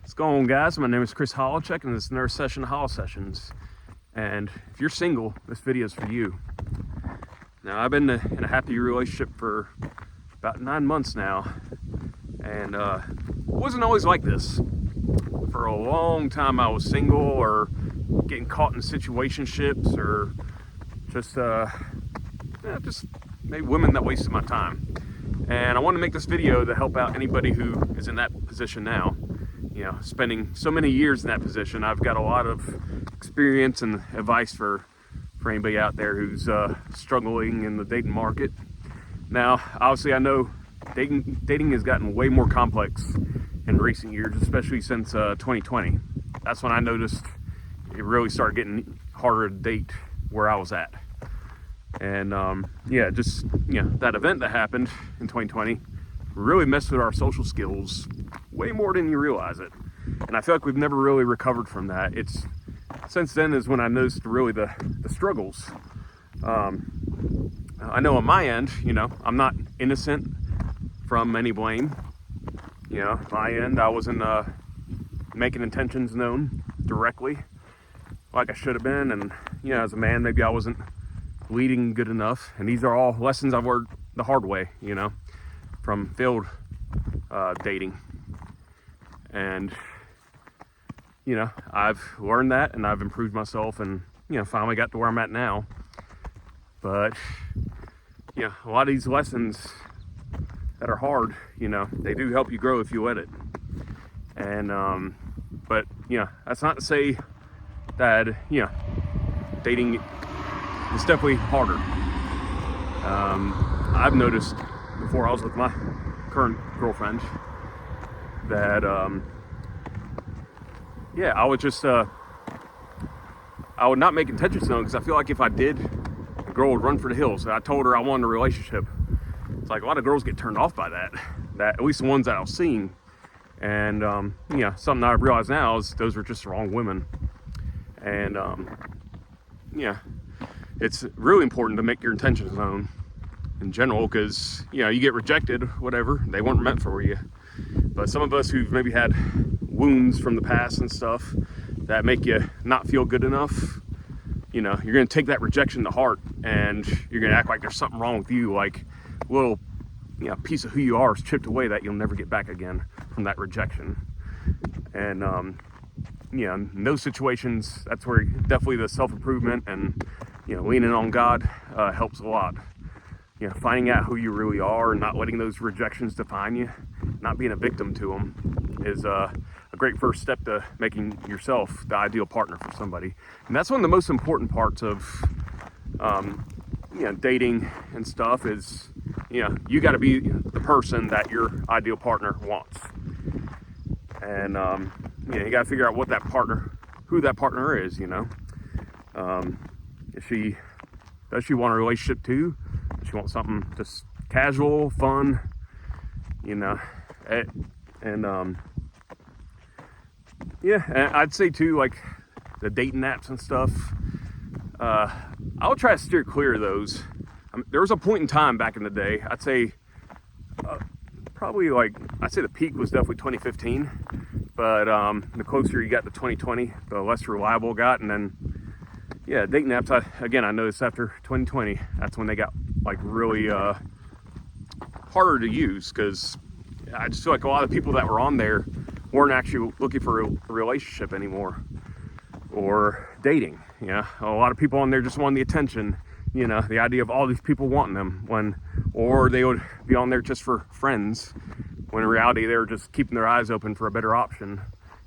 What's going on, guys? My name is Chris Holowchek, and this is another session of Hollow Sessions. And if you're single, this video is for you. Now, I've been in a happy relationship for about 9 months now, and it wasn't always like this. For a long time, I was single or getting caught in situationships, or just maybe women that wasted my time. And I want to make this video to help out anybody who is in that position now. You know, spending so many years in that position, I've got a lot of experience and advice for anybody out there who's struggling in the dating market. Now, obviously, I know dating has gotten way more complex in recent years, especially since 2020. That's when I noticed it really started getting harder to date where I was at. And that event that happened in 2020 really messed with our social skills way more than you realize it. And I feel like we've never really recovered from that. It's since then is when I noticed really the struggles. I know on my end, I'm not innocent from any blame. My end, I wasn't making intentions known directly like I should have been. And, as a man, maybe I wasn't leading good enough. And these are all lessons I've learned the hard way, from failed dating. And, I've learned that and I've improved myself and, finally got to where I'm at now. But, a lot of these lessons that are hard, they do help you grow if you let it. And, but, that's not to say that, dating is definitely harder. I've noticed before I was with my current girlfriend that, I would just, I would not make intentions known, because I feel like if I did, the girl would run for the hills. I told her I wanted a relationship. It's like a lot of girls get turned off by that at least the ones that I was seeing. And, something I've realized now is those were just the wrong women. And, it's really important to make your intentions known in general, because, you get rejected, whatever, they weren't meant for you. But some of us who've maybe had wounds from the past and stuff that make you not feel good enough, you're going to take that rejection to heart, and you're going to act like there's something wrong with you, like a little, piece of who you are is chipped away that you'll never get back again from that rejection. And, in those situations, that's where definitely the self-improvement and, leaning on God helps a lot. Finding out who you really are and not letting those rejections define you, not being a victim to them, is a great first step to making yourself the ideal partner for somebody. And that's one of the most important parts of, dating and stuff is, you got to be the person that your ideal partner wants. And, you got to figure out who that partner is, does she want a relationship too? Does she want something just casual, fun, and I'd say too, like the dating apps and stuff, I would try to steer clear of those. There was a point in time back in the day, I'd say the peak was definitely 2015, but the closer you got to 2020, the less reliable it got. And then, dating apps, I noticed after 2020, that's when they got really harder to use, because I just feel like a lot of people that were on there weren't actually looking for a relationship anymore or dating. A lot of people on there just wanted the attention, the idea of all these people wanting them, or they would be on there just for friends, when in reality they were just keeping their eyes open for a better option,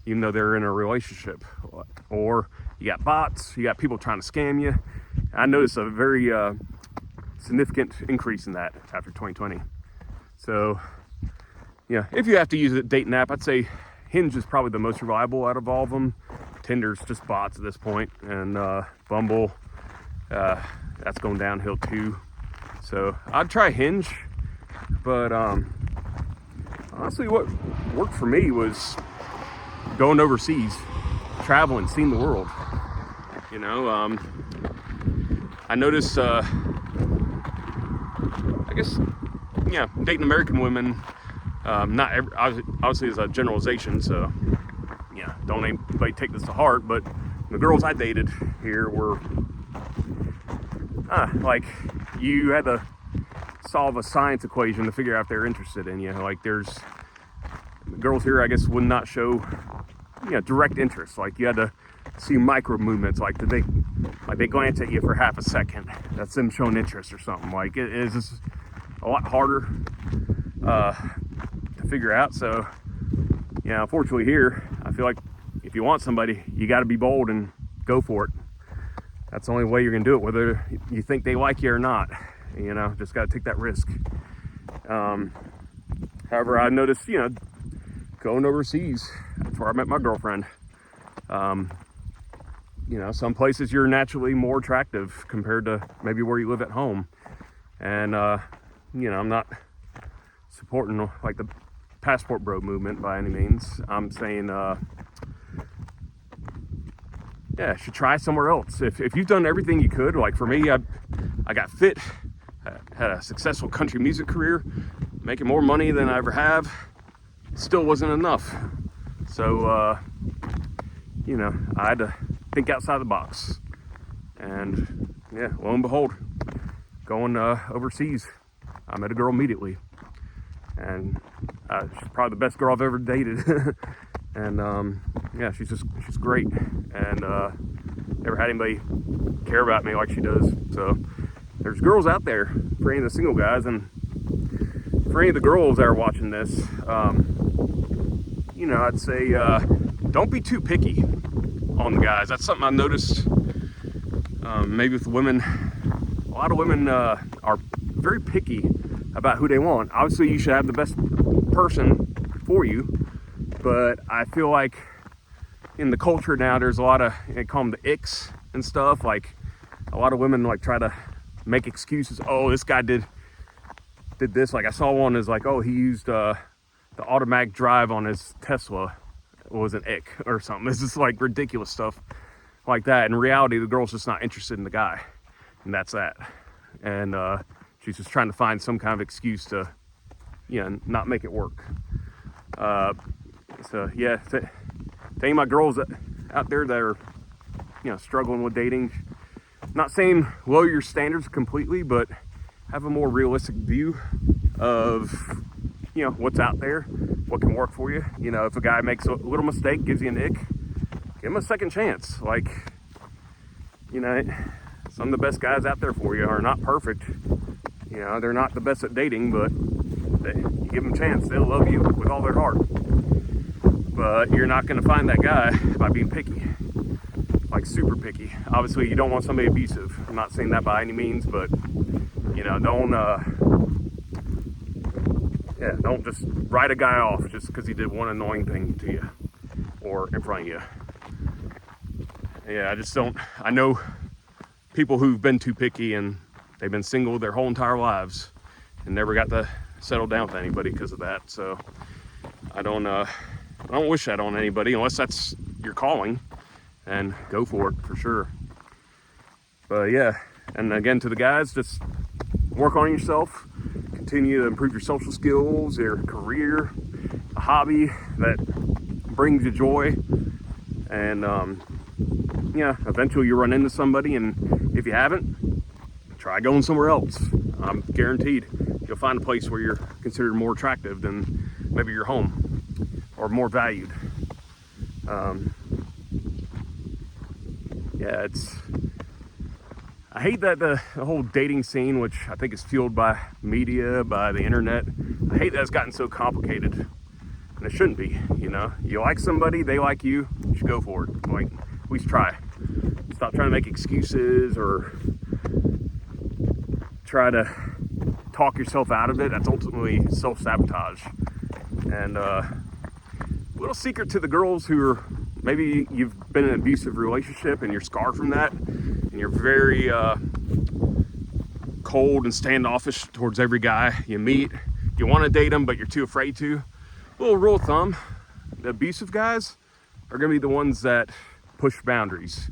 even though they're in a relationship. Or you got bots, you got people trying to scam you. I noticed a very significant increase in that after 2020. So, if you have to use a dating app, I'd say Hinge is probably the most reliable out of all of them. Tinder's just bots at this point, and Bumble, that's going downhill too. So I'd try Hinge, but honestly, what worked for me was going overseas, traveling, seeing the world. I noticed, dating American women, obviously is a generalization, so yeah, don't anybody take this to heart, but the girls I dated here were like, you had to solve a science equation to figure out if they're interested in you. Like, there's girls here, I guess, would not show, direct interest. Like, you had to see micro movements. Like, they glance at you for half a second. That's them showing interest or something. Like, it is just a lot harder to figure out. So, unfortunately here, I feel like if you want somebody, you got to be bold and go for it. That's the only way you're gonna do it, whether you think they like you or not. Just got to take that risk. However, I noticed, going overseas, that's where I met my girlfriend. Some places you're naturally more attractive compared to maybe where you live at home. And, I'm not supporting like the passport bro movement by any means. I'm saying, should try somewhere else. If you've done everything you could, like for me, I got fit, had a successful country music career, making more money than I ever have, still wasn't enough. So, I had to think outside the box. And lo and behold, going overseas, I met a girl immediately. And she's probably the best girl I've ever dated. And she's great. And never had anybody care about me like she does. So there's girls out there for any of the single guys, and for any of the girls that are watching this, I'd say don't be too picky on the guys. That's something I noticed maybe with women. A lot of women are very picky about who they want. Obviously, you should have the best person for you, but I feel like in the culture now, there's a lot of, they call them the icks and stuff. Like, a lot of women like try to make excuses. Oh, this guy did this. Like, I saw one is like, oh, he used the automatic drive on his Tesla. It was an ick or something. It's just like ridiculous stuff like that. In reality, the girl's just not interested in the guy, and that's that. And she's just trying to find some kind of excuse to, not make it work. To any of my girls out there that are, struggling with dating, not saying lower your standards completely, but have a more realistic view of, what's out there, what can work for you. If a guy makes a little mistake, gives you an ick, give him a second chance. Like, some of the best guys out there for you are not perfect. They're not the best at dating, but you give them a chance, they'll love you with all their heart. But you're not going to find that guy by being picky, like super picky. Obviously, you don't want somebody abusive. I'm not saying that by any means, but don't just write a guy off just because he did one annoying thing to you or in front of you. I know people who've been too picky and they've been single their whole entire lives and never got to settle down with anybody because of that. So I don't wish that on anybody unless that's your calling, and go for it for sure. But and again, to the guys, just work on yourself, continue to improve your social skills, your career, a hobby that brings you joy, and eventually you run into somebody, and if you haven't, try going somewhere else. I'm guaranteed you'll find a place where you're considered more attractive than maybe your home, or more valued. I hate that the whole dating scene, which I think is fueled by media, by the internet, I hate that it's gotten so complicated, and it shouldn't be. You like somebody, they like you, you should go for it. Like, at least try. Stop trying to make excuses or try to talk yourself out of it. That's ultimately self-sabotage. And little secret to the girls who are, maybe you've been in an abusive relationship and you're scarred from that, and you're very cold and standoffish towards every guy you meet. You want to date them, but you're too afraid to. Little rule of thumb, the abusive guys are going to be the ones that push boundaries.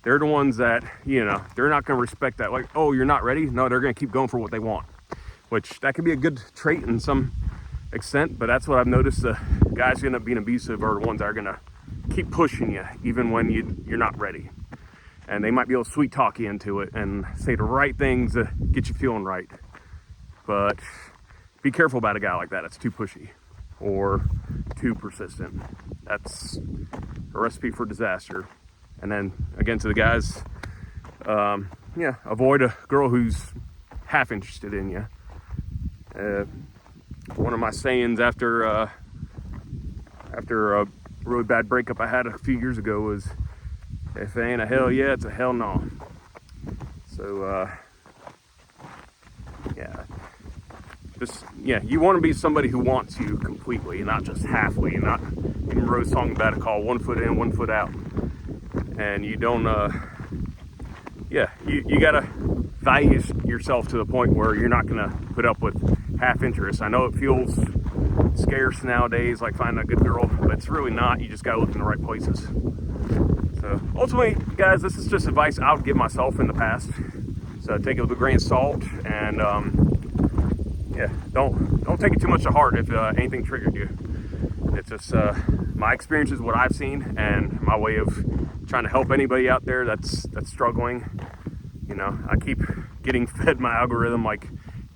They're the ones that, they're not going to respect that. Like, oh, you're not ready? No, they're going to keep going for what they want. Which, that could be a good trait in some extent, but that's what I've noticed. The guys who end up being abusive are the ones that are gonna keep pushing you even when you're not ready. And they might be able to sweet talk you into it and say the right things to get you feeling right. But be careful about a guy like that. It's too pushy or too persistent. That's a recipe for disaster. And then again, to the guys, avoid a girl who's half interested in you. One of my sayings after a really bad breakup I had a few years ago was, if it ain't a hell yeah, it's a hell no. So you want to be somebody who wants you completely, not just halfway. Not even Rose talking about it, called 1 foot in, 1 foot out. And you don't you gotta value yourself to the point where you're not gonna put up with half interest. I know it feels scarce nowadays, like finding a good girl, but it's really not. You just gotta look in the right places. So ultimately, guys, this is just advice I would give myself in the past. So take it with a grain of salt, and don't take it too much to heart if anything triggered you. It's just my experiences, what I've seen, and my way of trying to help anybody out there that's struggling. You know, I keep getting fed my algorithm like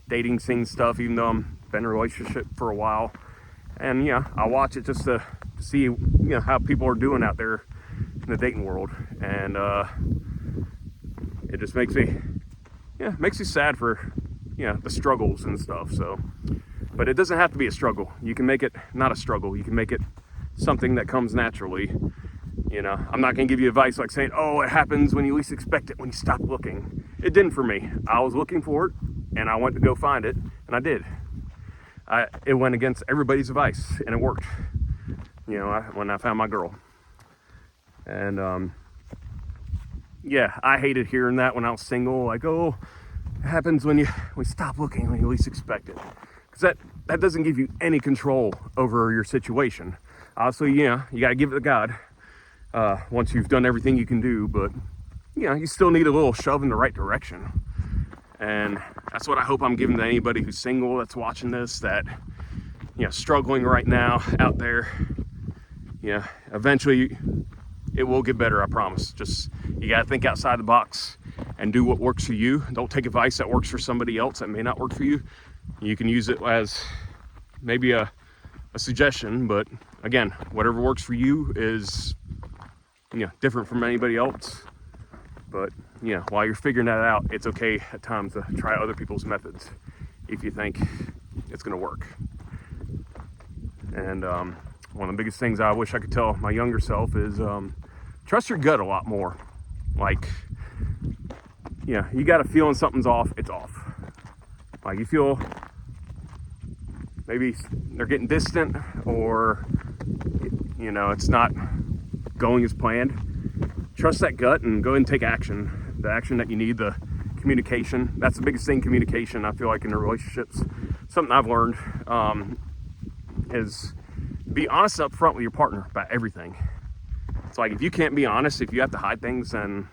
dating scene stuff, even though I'm been in a relationship for a while. And I watch it just to see how people are doing out there in the dating world, and it just makes me sad for the struggles and stuff. So, but it doesn't have to be a struggle. You can make it not a struggle. You can make it something that comes naturally. I'm not going to give you advice like saying, oh, it happens when you least expect it, when you stop looking. It didn't for me. I was looking for it, and I went to go find it, and I did. It went against everybody's advice, and it worked. When I found my girl. And I hated hearing that when I was single. Like, oh, it happens when you stop looking, when you least expect it. Because that doesn't give you any control over your situation. Obviously, you got to give it to God once you've done everything you can do. But, you still need a little shove in the right direction. And that's what I hope I'm giving to anybody who's single that's watching this, that, struggling right now out there. Eventually it will get better, I promise. Just, you got to think outside the box and do what works for you. Don't take advice that works for somebody else that may not work for you. You can use it as maybe a suggestion, but again, whatever works for you is, different from anybody else. But, while you're figuring that out, it's okay at times to try other people's methods if you think it's going to work. And one of the biggest things I wish I could tell my younger self is trust your gut a lot more. Like, you got a feeling something's off, it's off. Like, you feel maybe they're getting distant, or, it's not going as planned. Trust that gut and go ahead and take action. The action that you need, the communication. That's the biggest thing, communication, I feel like, in the relationships. Something I've learned is be honest up front with your partner about everything. It's like, if you can't be honest, if you have to hide things, then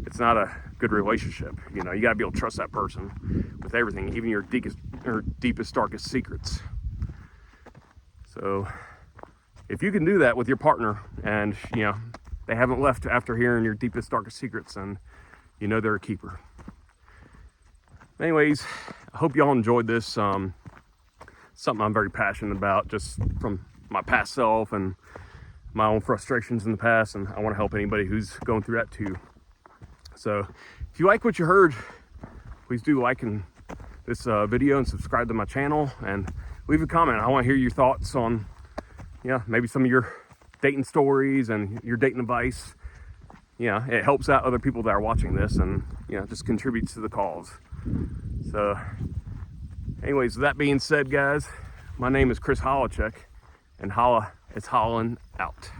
it's not a good relationship. You got to be able to trust that person with everything, even your deepest, darkest secrets. So if you can do that with your partner, and they haven't left after hearing your deepest, darkest secrets, and they're a keeper. Anyways, I hope y'all enjoyed this. Something I'm very passionate about, just from my past self and my own frustrations in the past, and I want to help anybody who's going through that too. So if you like what you heard, please do like this video and subscribe to my channel, and leave a comment. I want to hear your thoughts on maybe some of your dating stories and your dating advice. It helps out other people that are watching this, and just contributes to the cause. So anyways, with that being said, guys, my name is Chris Holacek, and holla, it's hollin' out.